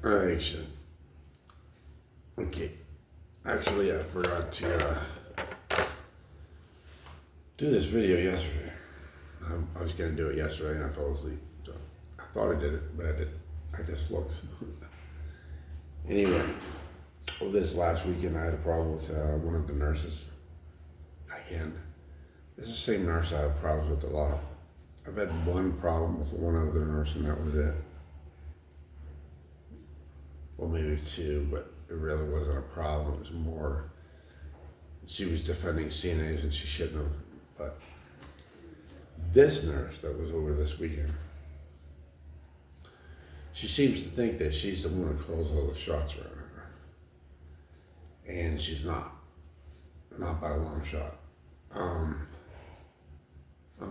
Excellent. Okay. Actually, I forgot to do this video yesterday. I was going to do it yesterday and I fell asleep. So I thought I did it, but I didn't. I just looked. Anyway, well, this last weekend I had a problem with one of the nurses. Again, it's the same nurse I have problems with a lot. I've had one problem with one other nurse and that was it. Well, maybe two, but it really wasn't a problem. It was more, she was defending CNAs and she shouldn't have. But this nurse that was over this weekend, she seems to think that she's the one who calls all the shots around her. And she's not by a long shot. I'm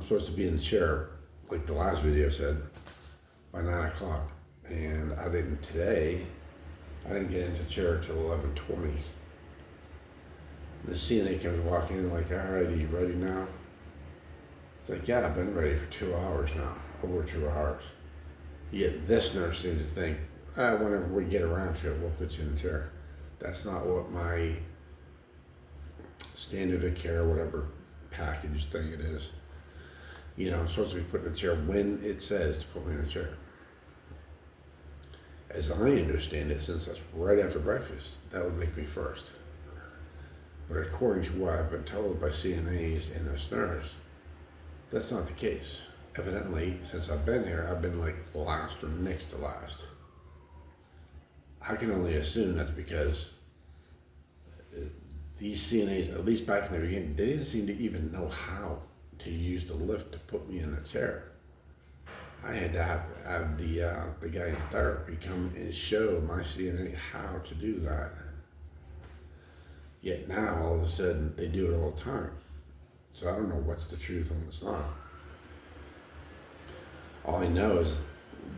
supposed to be in the chair, like the last video said, by 9 o'clock. And I didn't get into the chair until 11:20. The CNA comes walking in like, all right, are you ready now? It's like, yeah, I've been ready for 2 hours now, over 2 hours. Yet this nurse seems to think, whenever we get around to it, we'll put you in the chair. That's not what my standard of care, whatever package thing it is. You know, I'm supposed to be put in the chair when it says to put me in the chair. As I understand it, since that's right after breakfast, that would make me first. But according to what I've been told by CNAs and this nurse, that's not the case. Evidently, since I've been here, I've been like last or next to last. I can only assume that's because these CNAs, at least back in the beginning, they didn't seem to even know how to use the lift to put me in the chair. I had to have the guy in therapy come and show my CNA how to do that. Yet now, all of a sudden, they do it all the time. So I don't know what's the truth and what's not. All I know is,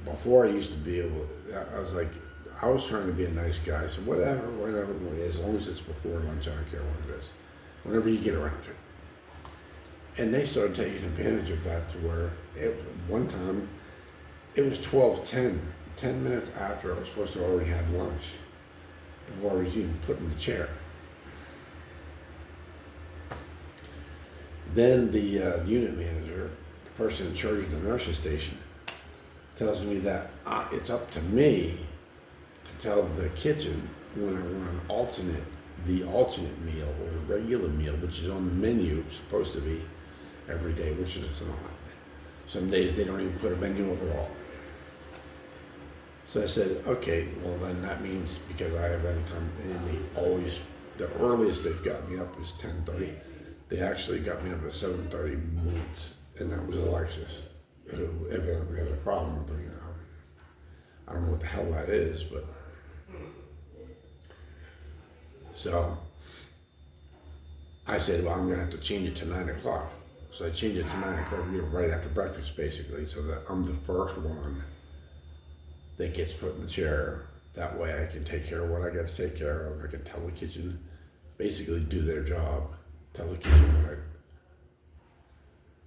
before I used to be able to, I was trying to be a nice guy, so whatever, as long as it's before lunch, I don't care what it is. Whenever you get around to it. And they started taking advantage of that to where, one time, it was 12:10, 10 minutes after I was supposed to already have lunch, before I was even put in the chair. Then the unit manager, the person in charge of the nurses station, tells me that it's up to me to tell the kitchen when I want the alternate meal or the regular meal, which is on the menu, it's supposed to be every day, which is not. Some days they don't even put a menu up at all. So I said, okay, well then that means because I have any time, and the earliest they've got me up is 10:30. They actually got me up at 7:30 once, and that was Alexis, who evidently had a problem with bringing it home. I don't know what the hell that is, but. So I said, well, I'm going to have to change it to 9 o'clock. So I changed it to 9 o'clock, right after breakfast, basically, so that I'm the first one that gets put in the chair. That way I can take care of what I got to take care of. I can tell the kitchen, basically do their job, tell the kitchen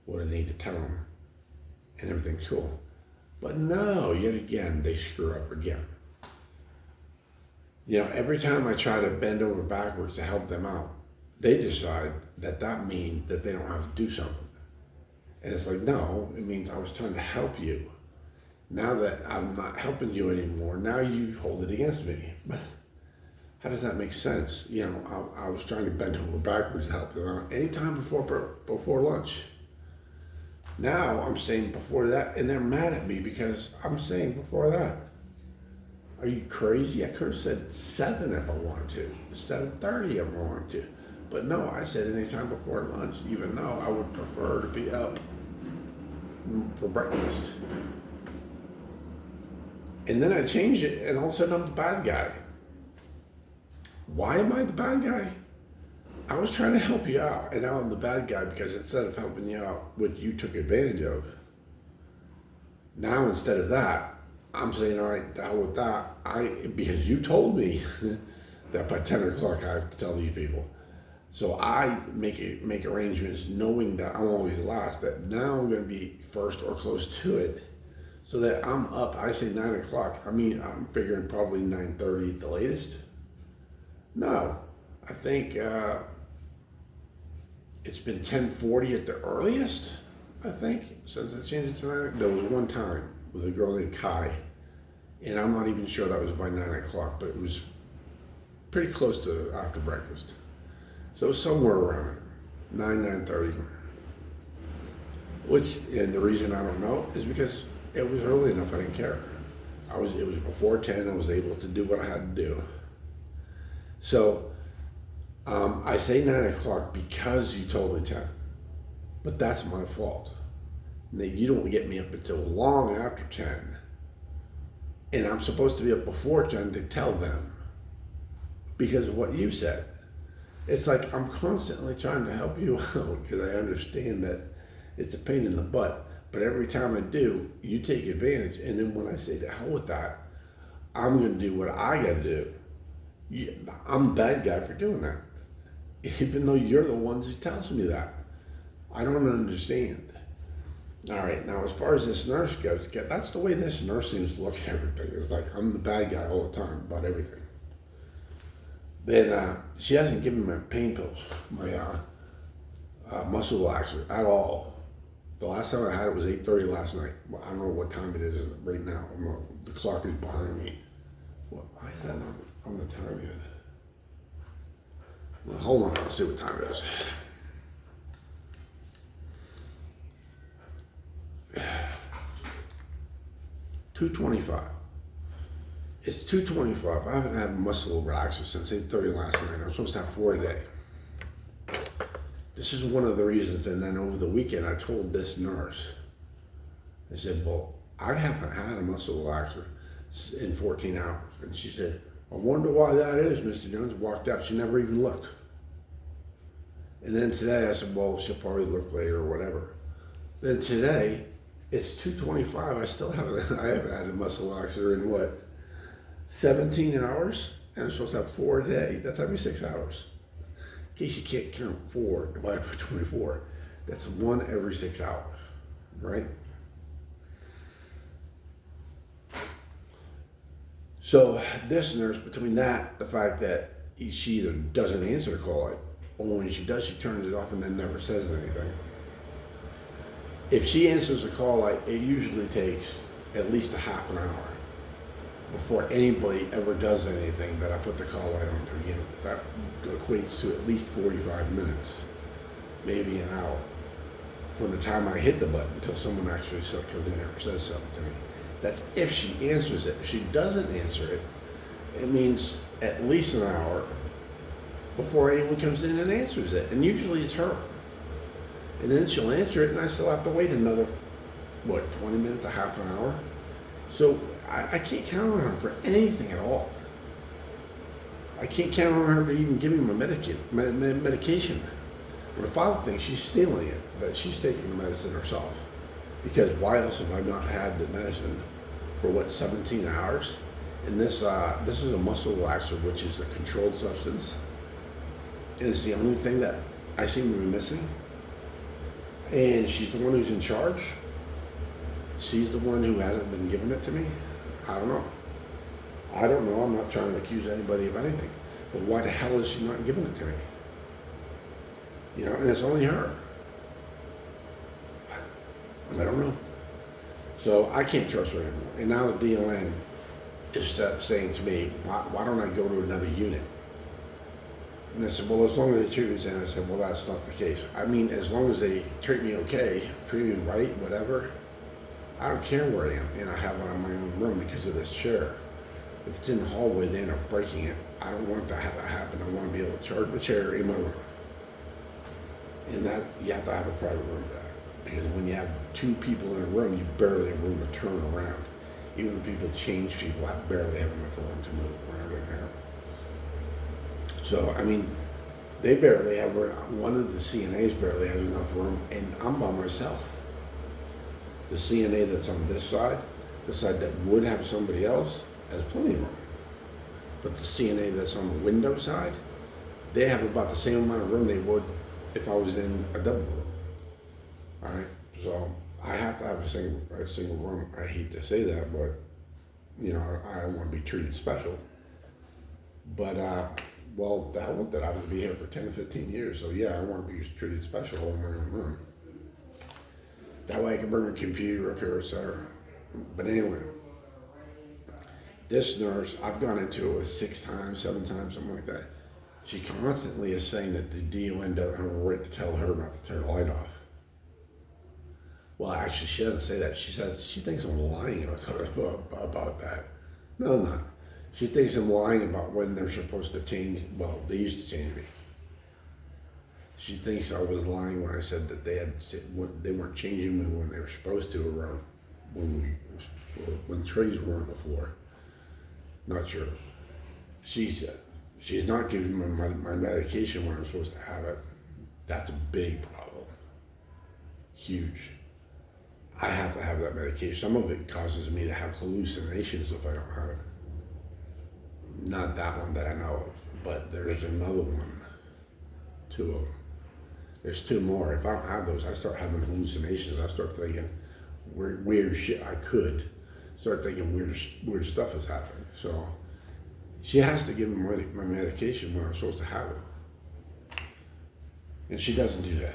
what I need to tell them, and everything's cool. But no, yet again, they screw up again. You know, every time I try to bend over backwards to help them out, they decide that means that they don't have to do something. And it's like, no, it means I was trying to help you. Now that I'm not helping you anymore, now you hold it against me. But how does that make sense? You know, I was trying to bend over backwards to help them out anytime before lunch. Now I'm saying before that, and they're mad at me because I'm saying before that. Are you crazy? I could have said 7 if I wanted to, 7:30 if I wanted to. But no, I said anytime before lunch, even though I would prefer to be up for breakfast. And then I changed it, and all of a sudden I'm the bad guy. Why am I the bad guy? I was trying to help you out, and now I'm the bad guy because instead of helping you out, which you took advantage of, now instead of that, I'm saying, all right, the hell with that. Because you told me that by 10 o'clock I have to tell these people. So I make arrangements knowing that I'm always last, that now I'm going to be first or close to it. So that I'm up, I say 9 o'clock. I mean, I'm figuring probably 9:30 at the latest. No, I think it's been 10:40 at the earliest, I think, since I changed it to 9. There was one time with a girl named Kai, and I'm not even sure that was by 9 o'clock, but it was pretty close to after breakfast. So it was somewhere around it, 9:30. Which, and the reason I don't know is because it was early enough, I didn't care. It was before 10, I was able to do what I had to do. So, I say 9 o'clock because you told me 10, but that's my fault. Now, you don't get me up until long after 10, and I'm supposed to be up before 10 to tell them because of what you said. It's like I'm constantly trying to help you out because I understand that it's a pain in the butt, but every time I do, you take advantage, and then when I say to hell with that, I'm going to do what I got to do. I'm the bad guy for doing that, even though you're the ones who tells me that. I don't understand. All right, now as far as this nurse goes, that's the way this nurse seems to look at everything. It's like I'm the bad guy all the time about everything. Then she hasn't given me my pain pills, my muscle relaxer at all. The last time I had it was 8:30 last night. Well, I don't know what time it is right now. The clock is behind me. Why is that not on the time yet? Well, hold on, I'll see what time it is. $2:25. It's 2:25. I haven't had a muscle relaxer since 8:30 last night. I'm supposed to have 4 a day. This is one of the reasons. And then over the weekend, I told this nurse, I said, well, I haven't had a muscle relaxer in 14 hours. And she said, I wonder why that is, Mr. Jones. Walked out. She never even looked. And then today I said, well, she'll probably look later or whatever. Then today, it's 2:25. I haven't had a muscle relaxer in what, 17 hours? And I'm supposed to have 4 a day. That's every 6 hours. In case you can't count 4 divided by 24, that's 1 every 6 hours, right? So this nurse, between that, the fact that she either doesn't answer the call light, or when she does, she turns it off and then never says anything. If she answers the call light, it usually takes at least a half an hour before anybody ever does anything that I put the call light on to begin with. That equates to at least 45 minutes, maybe an hour, from the time I hit the button until someone actually comes in there and says something to me. That's if she answers it. If she doesn't answer it, it means at least an hour before anyone comes in and answers it. And usually it's her. And then she'll answer it and I still have to wait another, 20 minutes, a half an hour? So I can't count on her for anything at all. I can't count on her to even give me my medication. My father thinks she's stealing it, but she's taking the medicine herself. Because why else have I not had the medicine for 17 hours? And this is a muscle relaxer, which is a controlled substance. And it's the only thing that I seem to be missing. And she's the one who's in charge. She's the one who hasn't been giving it to me. I don't know. I'm not trying to accuse anybody of anything. But why the hell is she not giving it to me? And it's only her. I don't know. So I can't trust her anymore. And now the DON is saying to me, why don't I go to another unit? And I said, well, as long as they treat me, and I said, well, that's not the case. I mean, as long as they treat me okay, treat me right, whatever, I don't care where I am. And I have it in my own room because of this chair. If it's in the hallway, they end up breaking it. I don't want that to happen. I want to be able to charge my chair in my room. And that, you have to have a private room for that. Because when you have 2 people in a room, you barely have room to turn around. Even when people change people, I barely have enough room to move around in there. So, I mean, they barely have room. One of the CNAs barely has enough room, and I'm by myself. The CNA that's on this side, the side that would have somebody else, has plenty of room. But the CNA that's on the window side, they have about the same amount of room they would if I was in a double room. All right, so I have to have a single room. I hate to say that, but you know, I don't want to be treated special. But well, the hell with it. I was be here for 10 to 15 years, so yeah, I want to be treated special in my own room. That way I can bring a computer up here, etc. But anyway, this nurse, I've gone into it with 6 times, 7 times, something like that. She constantly is saying that the DON doesn't have a right to tell her not to turn the light off. Well, actually, she doesn't say that. She says she thinks I'm lying about that. No, I'm not. She thinks I'm lying about when they're supposed to change. Well, they used to change me. She thinks I was lying when I said that they weren't changing me when they were supposed to around when trees weren't before. Not sure. She's not giving me my medication when I'm supposed to have it. That's a big problem. Huge. I have to have that medication. Some of it causes me to have hallucinations if I don't have it. Not that one that I know of, but there's another one. 2 of them. There's 2 more. If I don't have those, I start having hallucinations. I start thinking weird shit. I could start thinking weird stuff is happening. So she has to give me my medication when I'm supposed to have it. And she doesn't do that.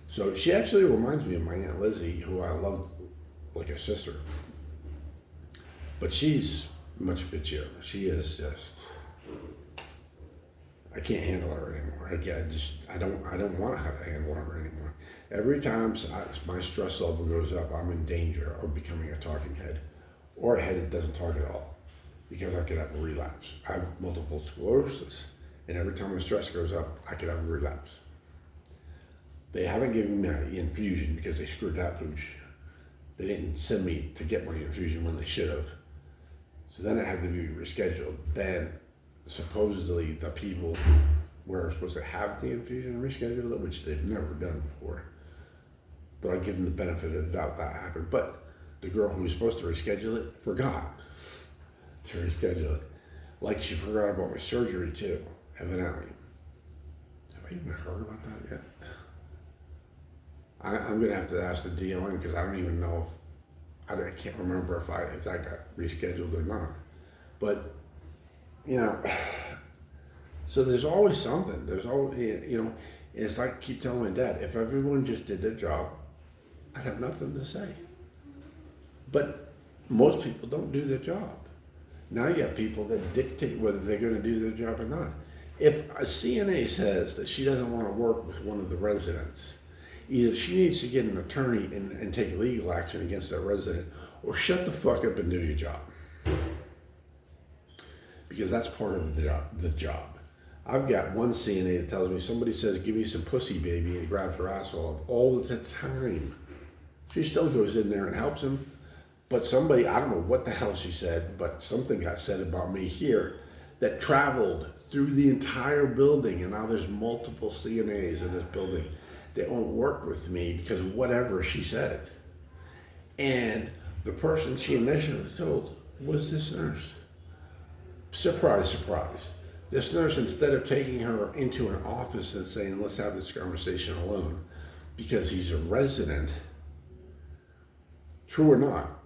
So she actually reminds me of my Aunt Lizzie, who I loved like a sister. But she's much bitchier. She is just, I can't handle her anymore. I don't want to have to handle her anymore. Every time my stress level goes up, I'm in danger of becoming a talking head, or a head that doesn't talk at all, because I could have a relapse. I have multiple sclerosis, and every time my stress goes up, I could have a relapse. They haven't given me an infusion because they screwed that pooch. They didn't send me to get my infusion when they should have. So then it had to be rescheduled. Then supposedly the people who were supposed to have the infusion rescheduled it, which they've never done before. But I give them the benefit of the doubt that happened. But the girl who was supposed to reschedule it forgot to reschedule it. Like she forgot about my surgery too, evidently. Have I even heard about that yet? I'm gonna have to ask the DON because I don't even know if I can't remember if that got rescheduled or not. But you know, so there's always something. There's always, you know, it's like I keep telling my dad, if everyone just did their job, I'd have nothing to say. But most people don't do their job. Now you have people that dictate whether they're going to do their job or not. If a CNA says that she doesn't want to work with one of the residents, either she needs to get an attorney and take legal action against that resident, or shut the fuck up and do your job. Because that's part of the job. I've got one CNA that tells me, somebody says, give me some pussy, baby, and grabs her asshole all the time. She still goes in there and helps him. But somebody, I don't know what the hell she said, but something got said about me here that traveled through the entire building, and now there's multiple CNAs in this building that won't work with me because of whatever she said. And the person she initially told was this nurse. Surprise, surprise. This nurse, instead of taking her into an office and saying, let's have this conversation alone, because he's a resident, true or not,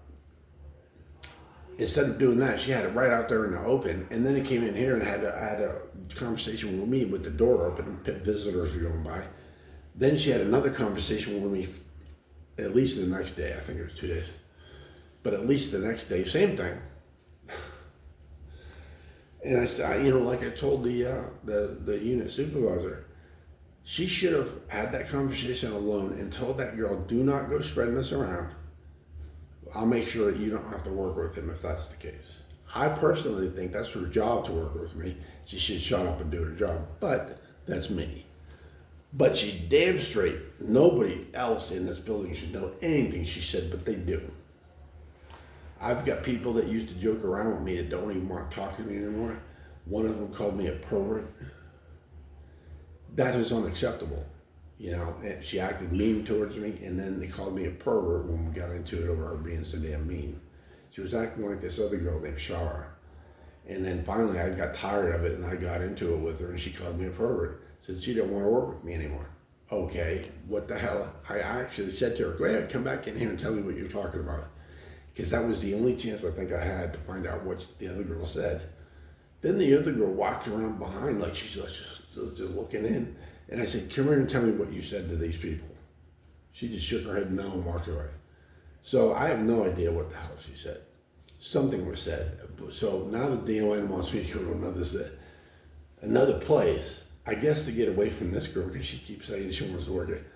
instead of doing that, she had it right out there in the open, and then he came in here and had a conversation with me with the door open and visitors were going by. Then she had another conversation with me at least the next day. I think it was 2 days. But at least the next day, same thing. And I said, you know, like I told the unit supervisor, she should have had that conversation alone and told that girl, do not go spreading this around. I'll make sure that you don't have to work with him if that's the case. I personally think that's her job to work with me. She should shut up and do her job, but that's me. But she damn straight, nobody else in this building should know anything she said, but they do. I've got people that used to joke around with me that don't even want to talk to me anymore. One of them called me a pervert. That is unacceptable. You know, and she acted mean towards me, and then they called me a pervert when we got into it over her being so damn mean. She was acting like this other girl named Shara. And then finally I got tired of it and I got into it with her and she called me a pervert. Said she didn't want to work with me anymore. okay, what the hell? I actually said to her, go ahead, come back in here and tell me what you're talking about. Because that was the only chance I think I had to find out what the other girl said. Then the other girl walked around behind like she's just looking in. And I said, come here and tell me what you said to these people. She just shook her head no and walked away. So I have no idea what the hell she said. Something was said. So now the DON wants me to go to another place, I guess to get away from this girl because she keeps saying she wants to work here.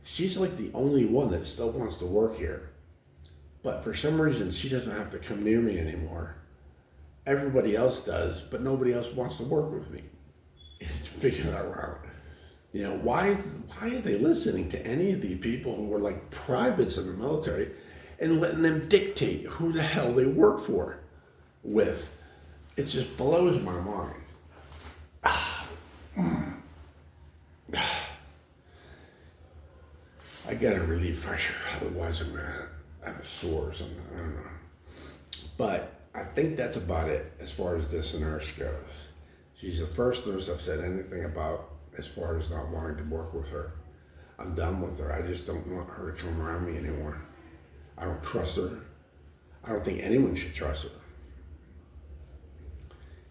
She's like the only one that still wants to work here. But for some reason, she doesn't have to come near me anymore. Everybody else does, but nobody else wants to work with me. It's figuring that out. You know, why are they listening to any of these people who were like privates in the military and letting them dictate who the hell they work for with? It just blows my mind. I gotta relieve pressure, otherwise I'm gonna have a sore or something. I don't know. But I think that's about it as far as this nurse goes. She's the first nurse I've said anything about as far as not wanting to work with her. I'm done with her. I just don't want her to come around me anymore. I don't trust her. I don't think anyone should trust her.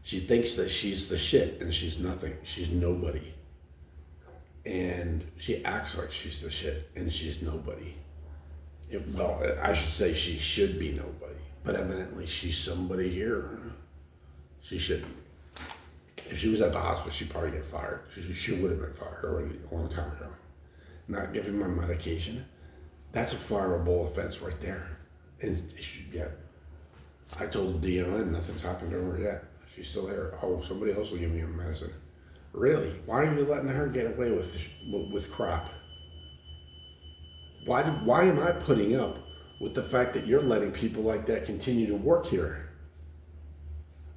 She thinks that she's the shit and she's nothing. She's nobody. And she acts like she's the shit and she's nobody. Well, I should say she should be nobody, but evidently she's somebody here. She shouldn't. If she was at the hospital, she'd probably get fired. She would have been fired already a long time ago. Not giving my medication, that's a fireable offense right there. And I told the DON nothing's happened to her yet. She's still there. Oh, somebody else will give me a medicine. Really? Why are you letting her get away with crap? Why am I putting up with the fact that you're letting people like that continue to work here?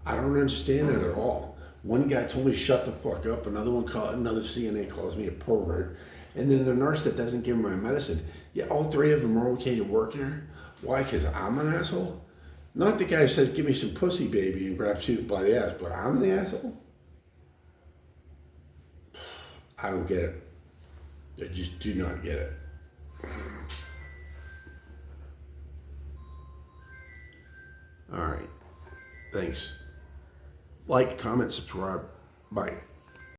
I don't understand that at all. One guy told me shut the fuck up. Another CNA calls me a pervert. And then the nurse that doesn't give my medicine. Yeah, all three of them are okay to work here. Why? Because I'm an asshole? Not the guy who says, give me some pussy, baby, and grabs people by the ass, but I'm the asshole? I don't get it. I just do not get it. All right. Thanks. Like, comment, subscribe. Bye.